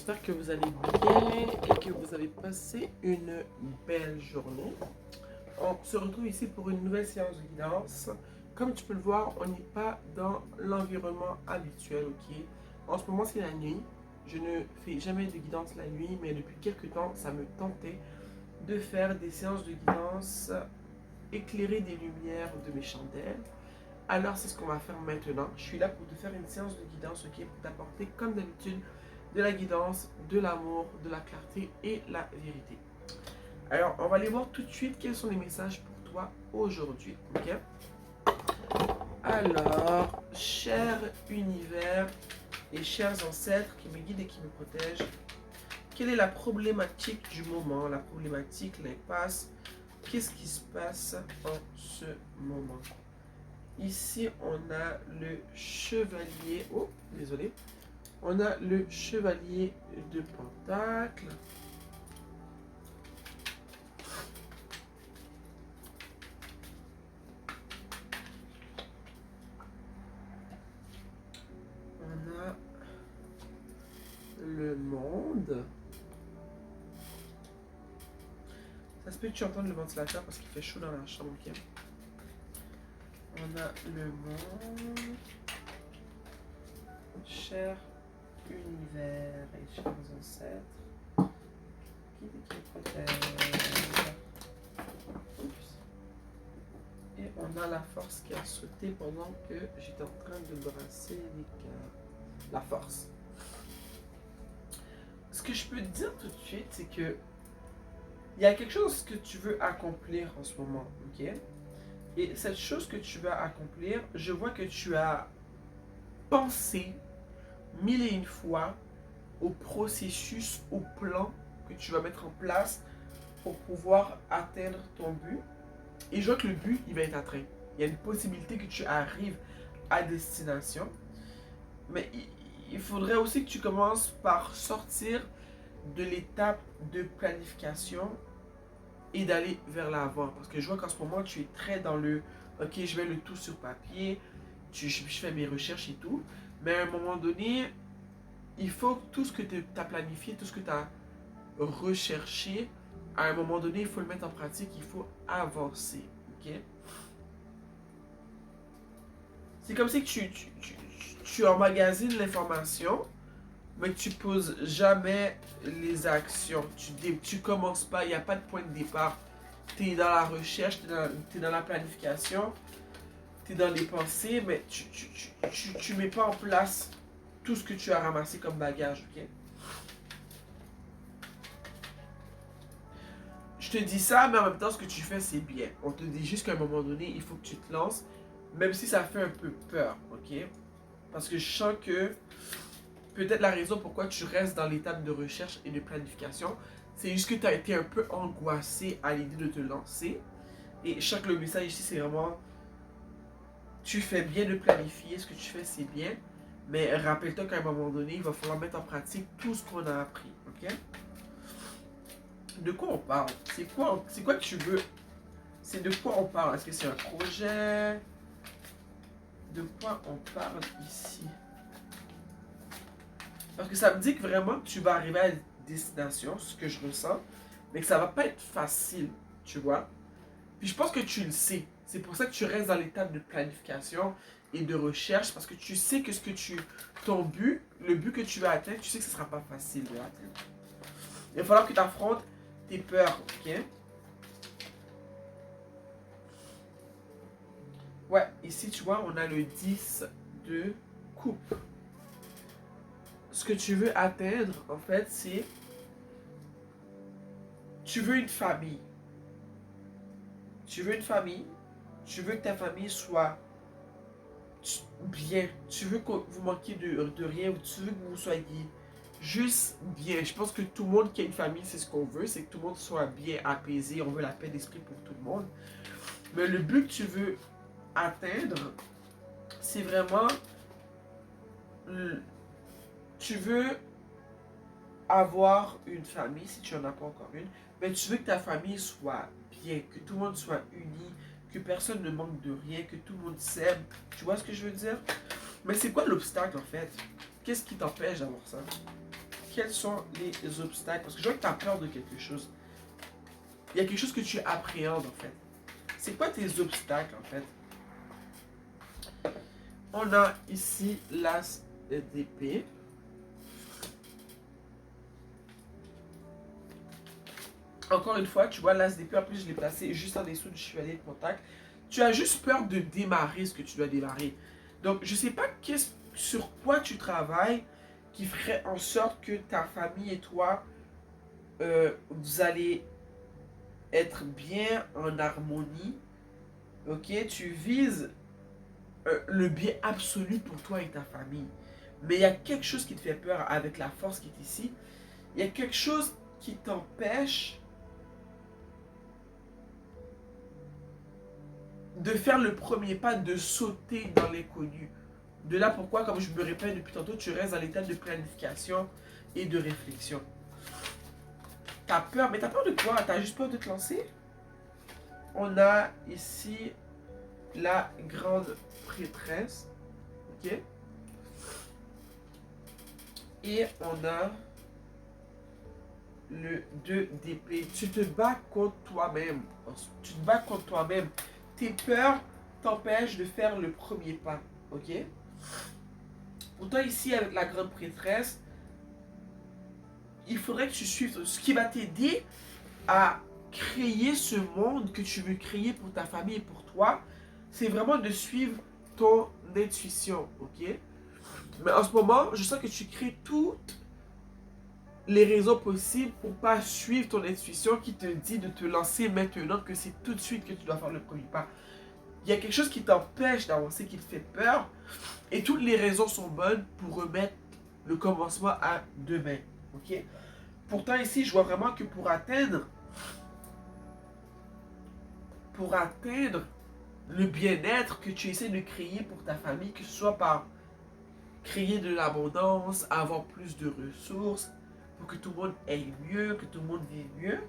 j'espère que vous allez bien et que vous avez passé une belle journée. On se retrouve ici pour une nouvelle séance de guidance. Comme tu peux le voir, on n'est pas dans l'environnement habituel, ok? En ce moment, c'est la nuit. Je ne fais jamais de guidance la nuit, mais depuis quelques temps, ça me tentait de faire des séances de guidance éclairer des lumières de mes chandelles. Alors, c'est ce qu'on va faire maintenant. Je suis là pour te faire une séance de guidance, ok? Pour t'apporter, comme d'habitude, de la guidance, de l'amour, de la clarté et la vérité. Alors, on va aller voir tout de suite quels sont les messages pour toi aujourd'hui, ok? Alors, cher univers et chers ancêtres qui me guident et qui me protègent, quelle est la problématique du moment, la problématique, l'impasse? Qu'est-ce qui se passe en ce moment? Ici, on a le chevalier. Oh, désolé. On a le chevalier de Pentacle. On a le monde. Ça se peut que tu entendes le ventilateur parce qu'il fait chaud dans la chambre, ok? On a le monde. Cher univers et chers ancêtres, qui protège. Oups. Et on a la force qui a sauté pendant que j'étais en train de brasser les cœurs. La force. Ce que je peux te dire tout de suite, c'est que il y a quelque chose que tu veux accomplir en ce moment, ok? Et cette chose que tu vas accomplir, je vois que tu as pensé mille et une fois au processus, au plan que tu vas mettre en place pour pouvoir atteindre ton but. Et je vois que le but, il va être atteint. Il y a une possibilité que tu arrives à destination. Mais il faudrait aussi que tu commences par sortir de l'étape de planification et d'aller vers l'avant. Parce que je vois qu'en ce moment, tu es très dans le ok, je mets le tout sur papier, je fais mes recherches et tout. Mais à un moment donné, il faut que tout ce que tu as planifié, tout ce que tu as recherché, à un moment donné, il faut le mettre en pratique, il faut avancer. Ok? C'est comme si tu emmagasines l'information, mais que tu poses jamais les actions. Tu commences pas, il n'y a pas de point de départ. Tu es dans la recherche, tu es dans la planification, tu es dans les pensées, mais tu mets pas en place tout ce que tu as ramassé comme bagage, ok? Je te dis ça, mais en même temps, ce que tu fais, c'est bien. On te dit juste qu'à un moment donné, il faut que tu te lances, même si ça fait un peu peur, ok? Parce que je sens que peut-être la raison pourquoi tu restes dans l'étape de recherche et de planification, c'est juste que tu as été un peu angoissé à l'idée de te lancer. Et je sens que le message ici, c'est vraiment, tu fais bien de planifier, ce que tu fais, c'est bien, mais rappelle-toi qu'à un moment donné, il va falloir mettre en pratique tout ce qu'on a appris, ok? De quoi on parle? C'est quoi que tu veux? C'est de quoi on parle? Est-ce que c'est un projet? De quoi on parle ici? Parce que ça me dit que vraiment tu vas arriver à une destination, ce que je ressens, mais que ça va pas être facile, tu vois? Puis je pense que tu le sais. C'est pour ça que tu restes dans l'étape de planification et de recherche, parce que tu sais que ton but, le but que tu vas atteindre, tu sais que ce sera pas facile de l'atteindre. Il va falloir que tu affrontes tes peurs, ok? Ouais, ici tu vois, on a le 10 de coupe. Ce que tu veux atteindre, en fait, c'est tu veux une famille. Tu veux une famille. Tu veux que ta famille soit bien. Tu veux que vous manquiez de rien. Tu veux que vous soyez juste bien. Je pense que tout le monde qui a une famille, c'est ce qu'on veut. C'est que tout le monde soit bien apaisé. On veut la paix d'esprit pour tout le monde. Mais le but que tu veux atteindre, c'est vraiment... Tu veux avoir une famille, si tu n'en as pas encore une, mais tu veux que ta famille soit bien, que tout le monde soit uni, que personne ne manque de rien, que tout le monde s'aime. Tu vois ce que je veux dire? Mais c'est quoi l'obstacle en fait? Qu'est-ce qui t'empêche d'avoir ça? quels sont les obstacles. Parce que je vois que tu as peur de quelque chose. Il y a quelque chose que tu appréhendes en fait. C'est quoi tes obstacles en fait? On a ici l'as d'épée. Encore une fois, tu vois l'as d'épée, en plus je l'ai placé juste en dessous du chevalier de contact. Tu as juste peur de démarrer ce que tu dois démarrer. Donc je sais pas sur quoi tu travailles qui ferait en sorte que ta famille et toi, vous allez être bien en harmonie. Ok, tu vises le bien absolu pour toi et ta famille. Mais il y a quelque chose qui te fait peur avec la force qui est ici. Il y a quelque chose qui t'empêche de faire le premier pas, de sauter dans l'inconnu. De là pourquoi, comme je me répète depuis tantôt, tu restes dans l'état de planification et de réflexion. T'as peur, mais t'as peur de quoi? T'as juste peur de te lancer? On a ici la grande prêtresse. Ok? Et on a le 2 d'épée. Tu te bats contre toi-même. Tu te bats contre toi-même. Tes peurs t'empêchent de faire le premier pas. Ok? Pourtant, ici, avec la grande prêtresse, il faudrait que tu suives ce qui va t'aider à créer ce monde que tu veux créer pour ta famille et pour toi. C'est vraiment de suivre ton intuition. Ok? Mais en ce moment, je sens que tu crées toutes les raisons possibles pour pas suivre ton intuition qui te dit de te lancer maintenant, que c'est tout de suite que tu dois faire le premier pas. Il y a quelque chose qui t'empêche d'avancer, qui te fait peur, et toutes les raisons sont bonnes pour remettre le commencement à demain. Ok? Pourtant ici, je vois vraiment que pour atteindre le bien-être que tu essaies de créer pour ta famille, que ce soit par créer de l'abondance, avoir plus de ressources, pour que tout le monde aille mieux, que tout le monde vive mieux.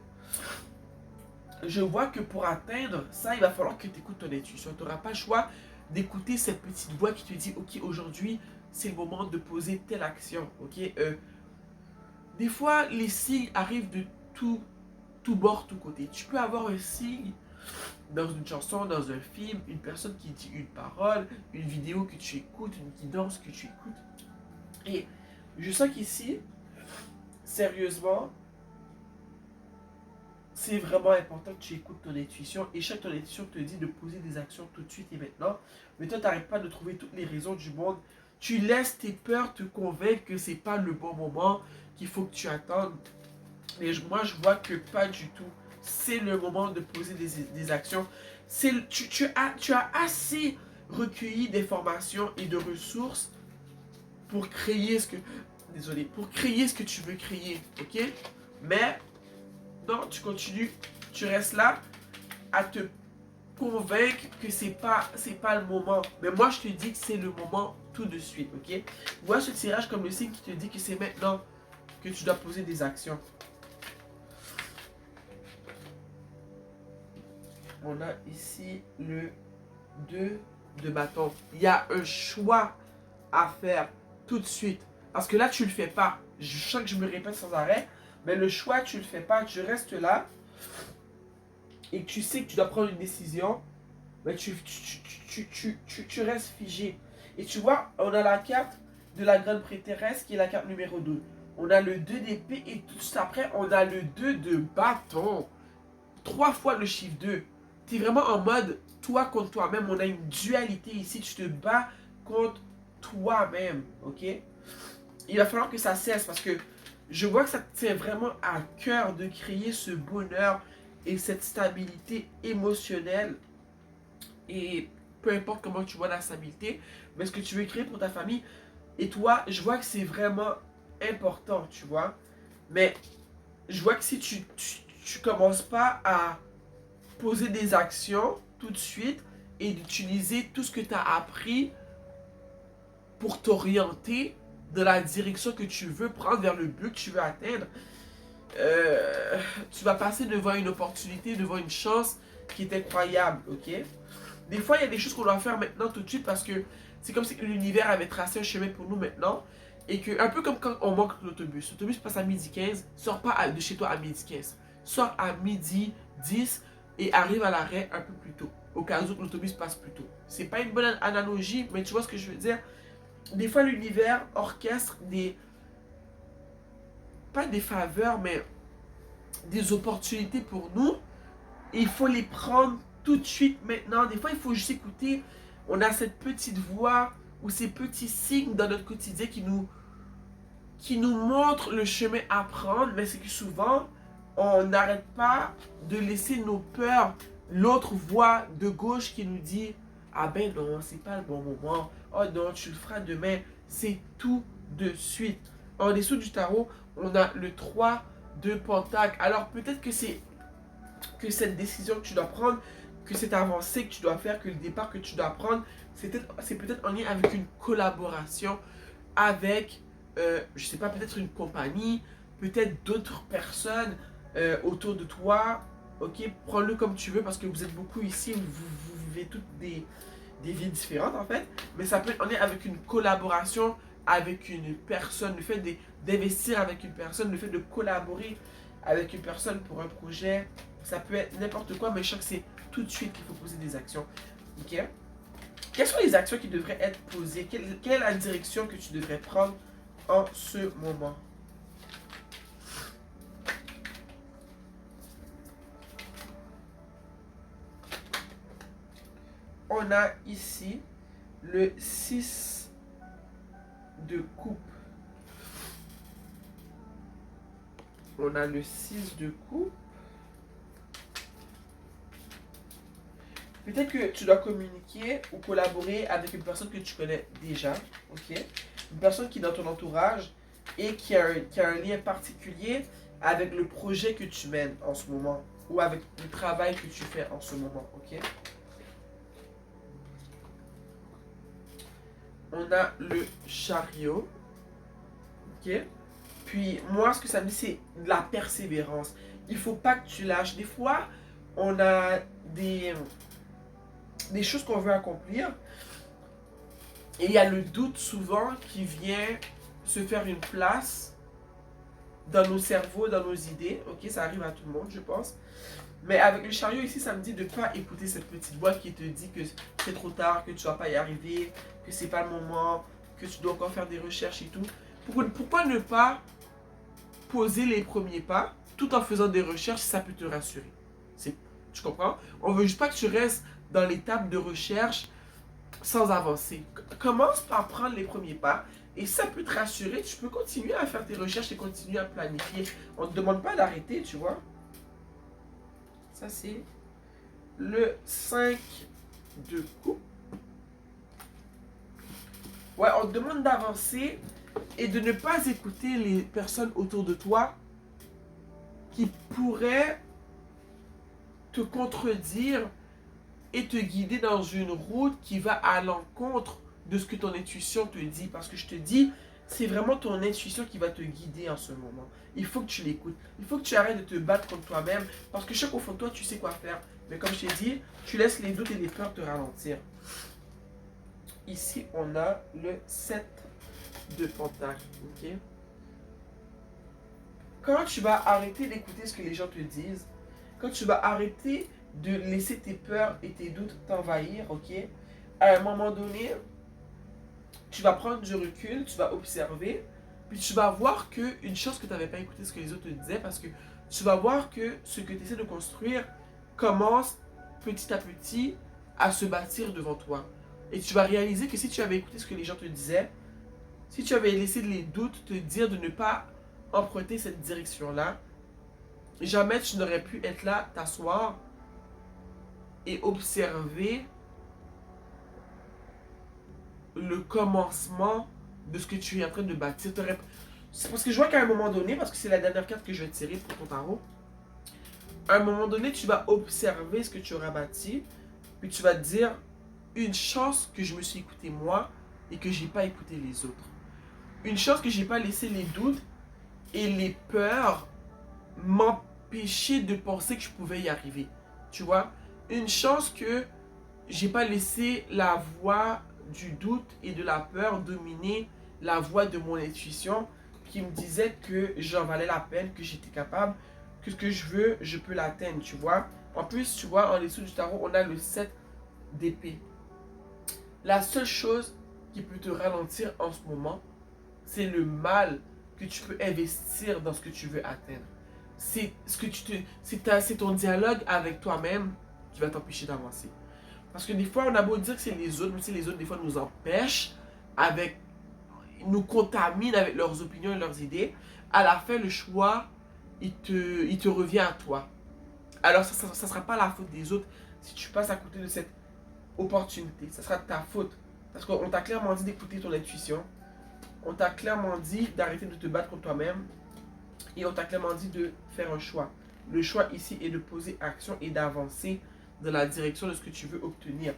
Je vois que pour atteindre ça, il va falloir que tu écoutes ton intuition. Tu n'auras pas le choix d'écouter cette petite voix qui te dit, ok, aujourd'hui, c'est le moment de poser telle action. Ok, des fois, les signes arrivent de tout bord, tout côté. Tu peux avoir un signe dans une chanson, dans un film, une personne qui dit une parole, une vidéo que tu écoutes, une guidance que tu écoutes. Et je sens qu'ici, sérieusement, c'est vraiment important que tu écoutes ton intuition. Et chaque ton intuition te dit de poser des actions tout de suite et maintenant. Mais toi, tu n'arrêtes pas de trouver toutes les raisons du monde. Tu laisses tes peurs te convaincre que c'est pas le bon moment, qu'il faut que tu attendes. Mais moi, je vois que pas du tout. C'est le moment de poser des actions. Tu as assez recueilli d'informations et de ressources pour créer pour créer ce que tu veux créer, ok? Mais, non, tu continues, tu restes là à te convaincre que c'est pas le moment. Mais moi, je te dis que c'est le moment tout de suite, ok? Vois ce tirage comme le signe qui te dit que c'est maintenant que tu dois poser des actions. On a ici le 2 de bâton. Il y a un choix à faire tout de suite. Parce que là, tu le fais pas. Je sens que je me répète sans arrêt. Mais le choix, tu le fais pas. Tu restes là. Et tu sais que tu dois prendre une décision. Mais tu restes figé. Et tu vois, on a la carte de la grande prêtresse qui est la carte numéro 2. On a le 2 d'épée et tout juste après, on a le 2 de bâton. 3 fois le chiffre 2. Tu es vraiment en mode toi contre toi-même. On a une dualité ici. Tu te bats contre toi-même. Ok? Il va falloir que ça cesse parce que je vois que ça te tient vraiment à cœur de créer ce bonheur et cette stabilité émotionnelle. Et peu importe comment tu vois la stabilité, mais ce que tu veux créer pour ta famille. Et toi, je vois que c'est vraiment important, tu vois. Mais je vois que si tu commences pas à poser des actions tout de suite et d'utiliser tout ce que tu as appris pour t'orienter dans la direction que tu veux prendre, vers le but que tu veux atteindre, tu vas passer devant une opportunité, devant une chance qui est incroyable, ok? Des fois, il y a des choses qu'on doit faire maintenant tout de suite parce que c'est comme si l'univers avait tracé un chemin pour nous maintenant. et que, un peu comme quand on manque l'autobus. L'autobus passe à 12h15, sors pas de chez toi à 12h15. Sors à 12h10 et arrive à l'arrêt un peu plus tôt, au cas où l'autobus passe plus tôt. C'est pas une bonne analogie, mais tu vois ce que je veux dire. Des fois, l'univers orchestre pas des faveurs, mais des opportunités pour nous. Et il faut les prendre tout de suite maintenant. Des fois, il faut juste écouter. On a cette petite voix ou ces petits signes dans notre quotidien qui nous montrent le chemin à prendre. Mais c'est que souvent, on n'arrête pas de laisser nos peurs, l'autre voix de gauche qui nous dit ah ben non, c'est pas le bon moment. Oh non, tu le feras demain. C'est tout de suite. En dessous du tarot, on a le 3 de Pentacle. Alors peut-être que c'est que cette décision que tu dois prendre, que cette avancée que tu dois faire, que le départ que tu dois prendre, c'est peut-être en lien avec une collaboration avec, je sais pas, peut-être une compagnie, peut-être d'autres personnes autour de toi. Ok, prends-le comme tu veux parce que vous êtes beaucoup ici, vous vivez toutes des vies différentes en fait, mais ça peut être en lien avec une collaboration avec une personne, le fait d'investir avec une personne, le fait de collaborer avec une personne pour un projet, ça peut être n'importe quoi, mais je sens que c'est tout de suite qu'il faut poser des actions. Ok? Quelles sont les actions qui devraient être posées? Quelle est la direction que tu devrais prendre en ce moment? On a ici le 6 de coupe. On a le 6 de coupe. Peut-être que tu dois communiquer ou collaborer avec une personne que tu connais déjà, ok? Une personne qui est dans ton entourage et qui a un lien particulier avec le projet que tu mènes en ce moment ou avec le travail que tu fais en ce moment, ok? On a le chariot, ok? Puis moi, ce que ça me dit, c'est de la persévérance. Il faut pas que tu lâches. Des fois, on a des choses qu'on veut accomplir. Et il y a le doute souvent qui vient se faire une place dans nos cerveaux, dans nos idées. Ok, ça arrive à tout le monde, je pense. Mais avec le chariot ici, ça me dit de ne pas écouter cette petite voix qui te dit que c'est trop tard, que tu ne vas pas y arriver, que c'est pas le moment, que tu dois encore faire des recherches et tout. Pourquoi ne pas poser les premiers pas tout en faisant des recherches si ça peut te rassurer? Tu comprends? On veut juste pas que tu restes dans l'étape de recherche sans avancer. Commence par prendre les premiers pas et ça peut te rassurer. Tu peux continuer à faire tes recherches et continuer à planifier. On ne te demande pas d'arrêter, tu vois. Ça, c'est le 5 de coupe. Ouais, on te demande d'avancer et de ne pas écouter les personnes autour de toi qui pourraient te contredire et te guider dans une route qui va à l'encontre de ce que ton intuition te dit. Parce que je te dis, c'est vraiment ton intuition qui va te guider en ce moment. Il faut que tu l'écoutes. Il faut que tu arrêtes de te battre contre toi-même. Parce que chaque au fond de toi, tu sais quoi faire. Mais comme je t'ai dit, tu laisses les doutes et les peurs te ralentir. Ici, on a le 7 de pentacle. Ok? Quand tu vas arrêter d'écouter ce que les gens te disent, quand tu vas arrêter de laisser tes peurs et tes doutes t'envahir, ok? À un moment donné, tu vas prendre du recul, tu vas observer, puis tu vas voir qu'une chose que tu n'avais pas écouté ce que les autres te disaient, parce que tu vas voir que ce que tu essaies de construire commence petit à petit à se bâtir devant toi. Et tu vas réaliser que si tu avais écouté ce que les gens te disaient, si tu avais laissé les doutes te dire de ne pas emprunter cette direction-là, jamais tu n'aurais pu être là, t'asseoir et observer le commencement de ce que tu es en train de bâtir. C'est parce que je vois qu'à un moment donné, parce que c'est la dernière carte que je vais tirer pour ton tarot, à un moment donné, tu vas observer ce que tu auras bâti, puis tu vas te dire, une chance que je me suis écouté moi et que j'ai pas écouté les autres. Une chance que j'ai pas laissé les doutes et les peurs m'empêcher de penser que je pouvais y arriver. Tu vois? Une chance que j'ai pas laissé la voix du doute et de la peur dominer la voix de mon intuition qui me disait que j'en valais la peine, que j'étais capable, que ce que je veux, je peux l'atteindre, tu vois. En plus, tu vois, en dessous du tarot, on a le 7 d'épée. La seule chose qui peut te ralentir en ce moment, c'est le mal que tu peux investir dans ce que tu veux atteindre. C'est ce que c'est ton dialogue avec toi-même qui va t'empêcher d'avancer. Parce que des fois, on a beau dire que c'est les autres, même si les autres, des fois, nous empêchent, avec, nous contaminent avec leurs opinions et leurs idées, à la fin, le choix, il te revient à toi. Alors, ça ne sera pas la faute des autres si tu passes à côté de cette opportunité. Ça sera de ta faute. Parce qu'on t'a clairement dit d'écouter ton intuition. On t'a clairement dit d'arrêter de te battre contre toi-même. Et on t'a clairement dit de faire un choix. Le choix ici est de poser action et d'avancer dans la direction de ce que tu veux obtenir.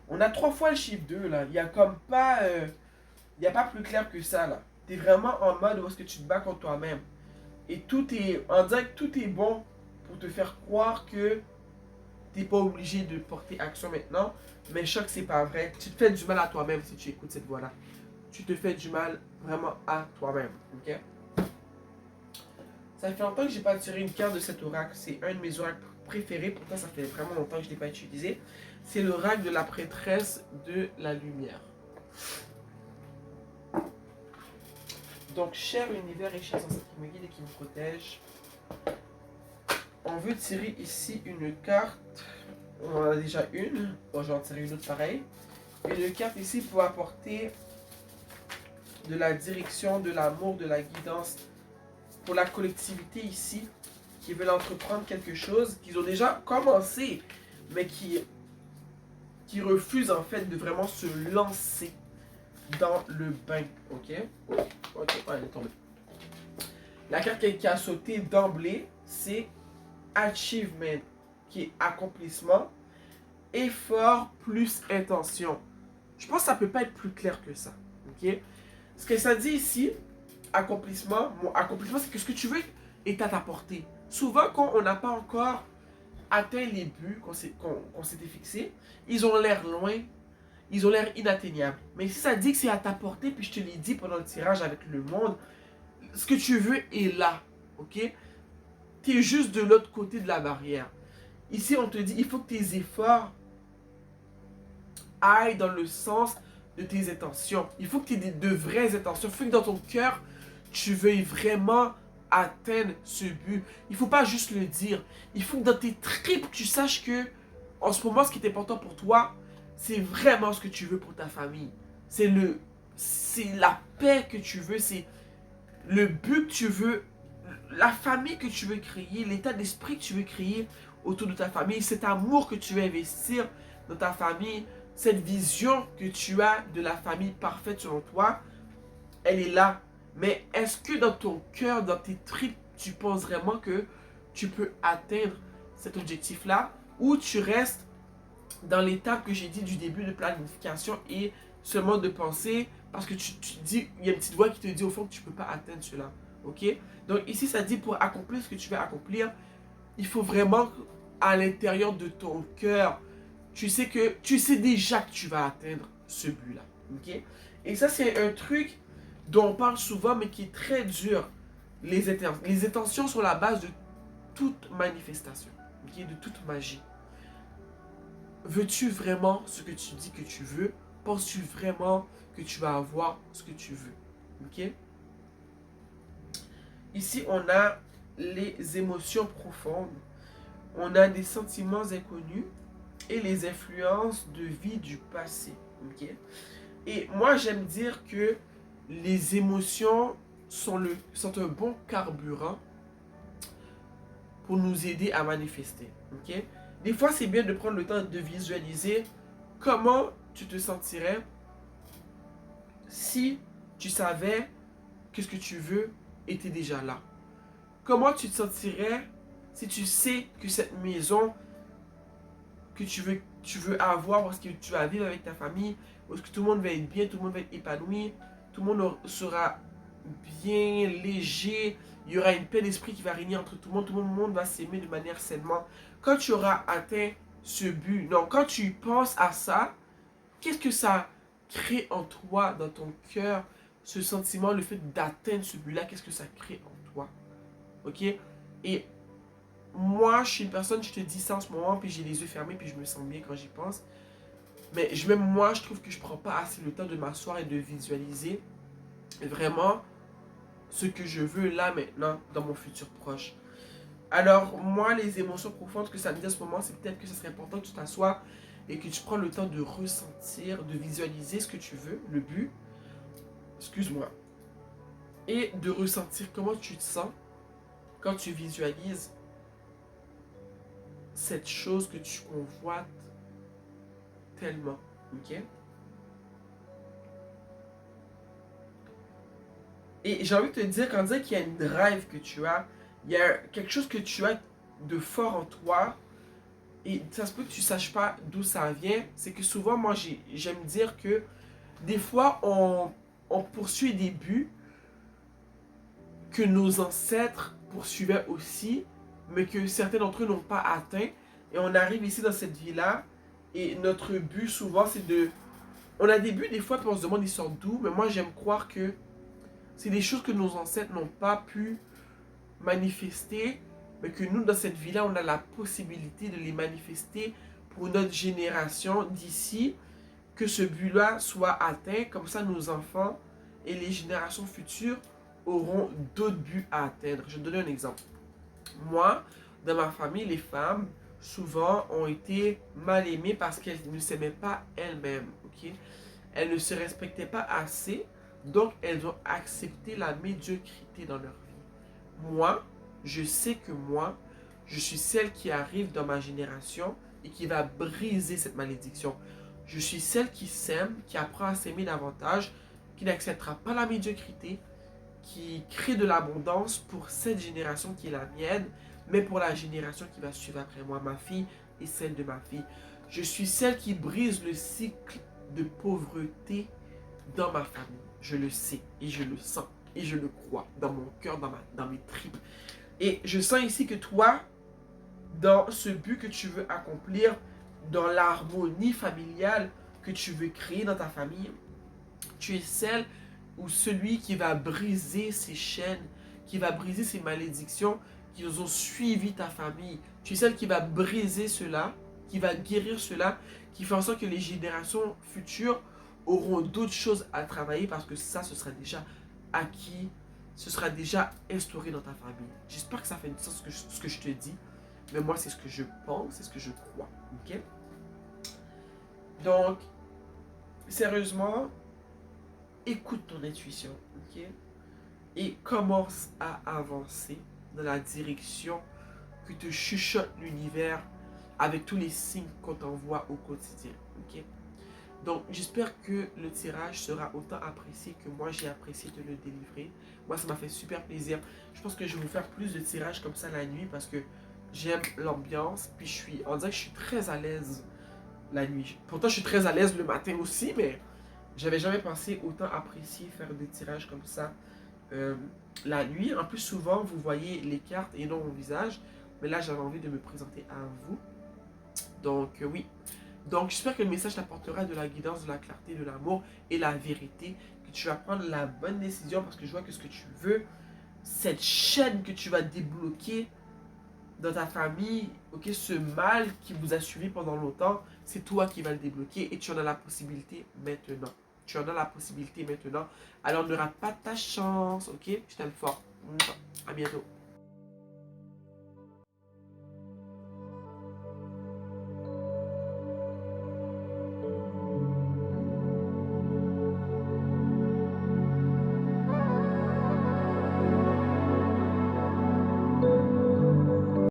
On a 3 fois le chiffre 2 là. Il n'y a comme pas... il n'y a pas plus clair que ça là. Tu es vraiment en mode où est-ce que tu te bats contre toi-même. Et tout est... On dirait que tout est bon pour te faire croire que tu n'es pas obligé de porter action maintenant. Mais je sais que c'est pas vrai. Tu te fais du mal à toi-même si tu écoutes cette voix-là. Tu te fais du mal vraiment à toi-même. Ok? Ça fait longtemps que j'ai pas tiré une carte de cet oracle. C'est un de mes oracles préférés. Pourtant, ça fait vraiment longtemps que je ne l'ai pas utilisé. C'est l'oracle de la prêtresse de la lumière. Donc, cher univers et chers ancêtres qui me guident et qui me protègent, on veut tirer ici une carte. On en a déjà une. Bon, je vais en tirer une autre pareille. Une carte ici pour apporter de la direction, de l'amour, de la guidance pour la collectivité ici qui veulent entreprendre quelque chose, qu'ils ont déjà commencé, mais qui refusent en fait de vraiment se lancer dans le bain. Ok? Ok, ouais, elle est tombée. La carte qui a sauté d'emblée, c'est Achievement, qui est accomplissement, effort plus intention. Je pense que ça peut pas être plus clair que ça. Ok? Ce que ça dit ici, accomplissement, mon accomplissement, c'est que ce que tu veux est à ta portée. Souvent, quand on n'a pas encore atteint les buts qu'on s'était fixés, ils ont l'air loin, ils ont l'air inatteignables. Mais si ça dit que c'est à ta portée, puis je te l'ai dit pendant le tirage avec le monde, ce que tu veux est là, ok? Tu es juste de l'autre côté de la barrière. Ici, on te dit, il faut que tes efforts aillent dans le sens de tes intentions. Il faut que tu aies de vraies intentions. Il faut que dans ton cœur, tu veuilles vraiment atteindre ce but. Il ne faut pas juste le dire. Il faut que dans tes tripes, tu saches que, en ce moment, ce qui est important pour toi, c'est vraiment ce que tu veux pour ta famille. C'est la paix que tu veux, c'est le but que tu veux, la famille que tu veux créer, l'état d'esprit que tu veux créer autour de ta famille, cet amour que tu veux investir dans ta famille, cette vision que tu as de la famille parfaite selon toi, elle est là. Mais est-ce que dans ton cœur, dans tes tripes, tu penses vraiment que tu peux atteindre cet objectif-là, ou tu restes dans l'étape que j'ai dit du début de planification et seulement de penser, parce que tu dis, il y a une petite voix qui te dit au fond que tu ne peux pas atteindre cela. Ok? Donc ici, ça dit pour accomplir ce que tu veux accomplir, il faut vraiment à l'intérieur de ton cœur, tu sais déjà que tu vas atteindre ce but-là. Ok? Et ça, c'est un truc dont on parle souvent, mais qui est très dur. Les intentions sont la base de toute manifestation, okay? De toute magie. Veux-tu vraiment ce que tu dis que tu veux? Penses-tu vraiment que tu vas avoir ce que tu veux? Ok? Ici, on a les émotions profondes. On a des sentiments inconnus et les influences de vie du passé. Ok? Et moi, j'aime dire que les émotions sont un bon carburant pour nous aider à manifester. Ok? Des fois, c'est bien de prendre le temps de visualiser comment tu te sentirais si tu savais que ce que tu veux était déjà là. Comment tu te sentirais si tu sais que cette maison que tu veux avoir, parce que tu vas vivre avec ta famille, parce que tout le monde va être bien, tout le monde va être épanoui, tout le monde sera bien léger, il y aura une paix d'esprit qui va régner entre tout le monde va s'aimer de manière sainement. Quand tu auras atteint ce but, non, quand tu penses à ça, qu'est-ce que ça crée en toi, dans ton cœur, ce sentiment, le fait d'atteindre ce but-là, qu'est-ce que ça crée en toi. Ok? Et moi, je suis une personne, je te dis ça en ce moment, puis j'ai les yeux fermés, puis je me sens bien quand j'y pense. Mais même moi, je trouve que je prends pas assez le temps de m'asseoir et de visualiser vraiment ce que je veux là maintenant dans mon futur proche. Alors moi, les émotions profondes que ça me dit en ce moment, c'est peut-être que ce serait important que tu t'assoies et que tu prends le temps de ressentir, de visualiser ce que tu veux, le but, excuse-moi, et de ressentir comment tu te sens quand tu visualises cette chose que tu convoites tellement, ok? Et j'ai envie de te dire, quand dire qu'il y a une drive que tu as, il y a quelque chose que tu as de fort en toi, et ça se peut que tu saches pas d'où ça vient, c'est que souvent, moi, j'aime dire que des fois, on poursuit des buts que nos ancêtres poursuivaient aussi, mais que certains d'entre eux n'ont pas atteint. Et on arrive ici dans cette vie-là, et notre but, souvent, c'est de... On a des buts des fois, puis on se demande ils sortent d'où, mais moi, j'aime croire que c'est des choses que nos ancêtres n'ont pas pu manifester, mais que nous, dans cette vie-là, on a la possibilité de les manifester pour notre génération d'ici, que ce but-là soit atteint, comme ça nos enfants et les générations futures auront d'autres buts à atteindre. Je vais te donner un exemple. Moi, dans ma famille, les femmes, souvent, ont été mal aimées parce qu'elles ne s'aimaient pas elles-mêmes, ok? Elles ne se respectaient pas assez, donc elles ont accepté la médiocrité dans leur vie. Moi, je sais que moi, je suis celle qui arrive dans ma génération et qui va briser cette malédiction. Je suis celle qui s'aime, qui apprend à s'aimer davantage, qui n'acceptera pas la médiocrité, qui crée de l'abondance pour cette génération qui est la mienne, mais pour la génération qui va suivre après moi, ma fille et celle de ma fille. Je suis celle qui brise le cycle de pauvreté dans ma famille. Je le sais et je le sens et je le crois dans mon cœur, dans mes tripes. Et je sens ici que toi, dans ce but que tu veux accomplir, dans l'harmonie familiale que tu veux créer dans ta famille, tu es celle ou celui qui va briser ces chaînes, qui va briser ces malédictions qui ont suivi ta famille. Tu es celle qui va briser cela, qui va guérir cela, qui fait en sorte que les générations futures auront d'autres choses à travailler parce que ça, ce sera déjà acquis, ce sera déjà instauré dans ta famille. J'espère que ça fait du sens ce que je te dis, mais moi, c'est ce que je pense, c'est ce que je crois. Ok? Donc, sérieusement, écoute ton intuition, ok? Et commence à avancer dans la direction que te chuchote l'univers avec tous les signes qu'on t'envoie au quotidien, ok? Donc, j'espère que le tirage sera autant apprécié que moi j'ai apprécié de le délivrer. Moi, ça m'a fait super plaisir. Je pense que je vais vous faire plus de tirages comme ça la nuit parce que j'aime l'ambiance. Puis on dirait que je suis très à l'aise la nuit. Pourtant, je suis très à l'aise le matin aussi, mais j'avais jamais pensé autant apprécier faire des tirages comme ça euh, la nuit. En plus, souvent, vous voyez les cartes et non mon visage. Mais là, j'avais envie de me présenter à vous. Donc, oui. Donc, j'espère que le message t'apportera de la guidance, de la clarté, de l'amour et la vérité. Que tu vas prendre la bonne décision parce que je vois que ce que tu veux, cette chaîne que tu vas débloquer dans ta famille, ok, ce mal qui vous a suivi pendant longtemps, c'est toi qui vas le débloquer et tu en as la possibilité maintenant. Tu en as la possibilité maintenant. Alors ne rate pas ta chance, ok? Je t'aime fort. À bientôt.